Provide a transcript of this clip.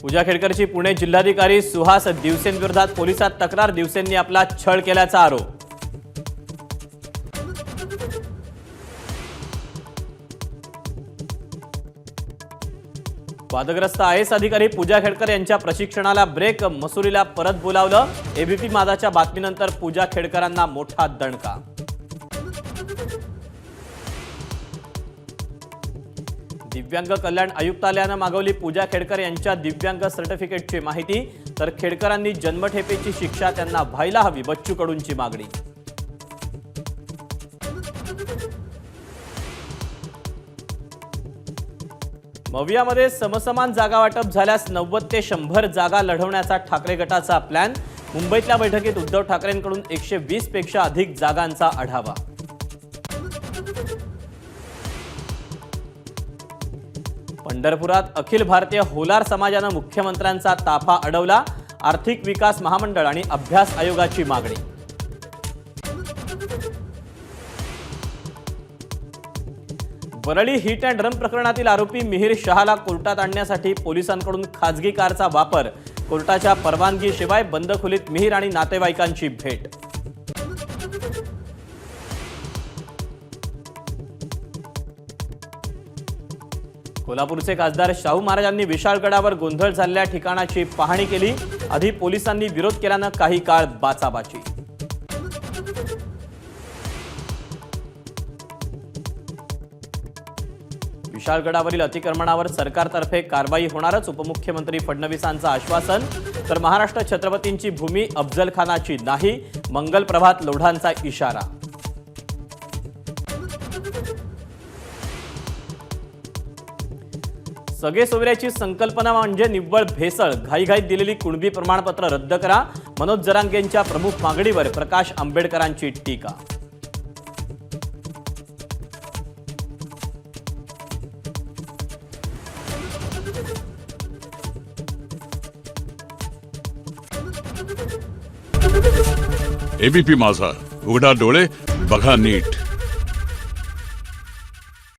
पूजा खेडकरची पुणे जिल्हाधिकारी सुहास दिवसेंविरोधात पोलिसात तक्रार, दिवसेंनी आपला छळ केल्याचा आरोप। वादग्रस्त आयएस अधिकारी पूजा खेडकर यांच्या प्रशिक्षणाला ब्रेक, मसुरीला परत बोलावलं। एबीपी माझाच्या बातमीनंतर पूजा खेडकरांना मोठा दणका। दिव्यांग कल्याण आयुक्तालयाने मागवली पूजा खेडकर यांच्या दिव्यांग सर्टिफिकेटची माहिती, तर खेडकरांनी जन्मठेपेची शिक्षा त्यांना व्हायला हवी, बच्चू कडूंची मागणी। मवियामध्ये समसमान जागा वाटप झाल्यास 90 ते 100 जागा लढवण्याचा ठाकरे गटाचा प्लॅन। मुंबईतल्या बैठकीत उद्धव ठाकरेंकडून 120 पेक्षा अधिक जागांचा आढावा। पंढरपुरात अखिल भारतीय होलार समाजाने मुख्यमंत्र्यांचा ताफा अडवला। आर्थिक विकास महामंडळ आणि अभ्यास आयोगाची मागणी। वरळी हिट अँड रन प्रकरणातील आरोपी मिहिर शहाला कोर्टात आणण्यासाठी पोलिसांकडून खासगी कारचा वापर, कोर्टाच्या परवानगीशिवाय बंद खोलीत मिहिर आणि नातेवाईकांची भेट। कोल्हापूरचे खासदार शाहू महाराजांनी विशाळगडावर गोंधळ झालेल्या ठिकाणाची पाहणी केली। आधी पोलिसांनी विरोध केल्याने काही काळ बाचाबाची। विशाळगडावरील अतिक्रमणावर सरकारतर्फे कारवाई होणारच, उपमुख्यमंत्री फडणवीसांचं आश्वासन। तर महाराष्ट्र छत्रपतींची भूमी अफजलखानाची नाही, मंगल प्रभात लोढांचा इशारा। सगळे सोयऱ्याची संकल्पना म्हणजे निव्वळ भेसळ, घाईघाईत दिलेली कुणबी प्रमाणपत्र रद्द करा, मनोज जरांगेंच्या प्रमुख मागणीवर प्रकाश आंबेडकरांची टीका। एबीपी माझा, उघडा डोळे बघा नीट।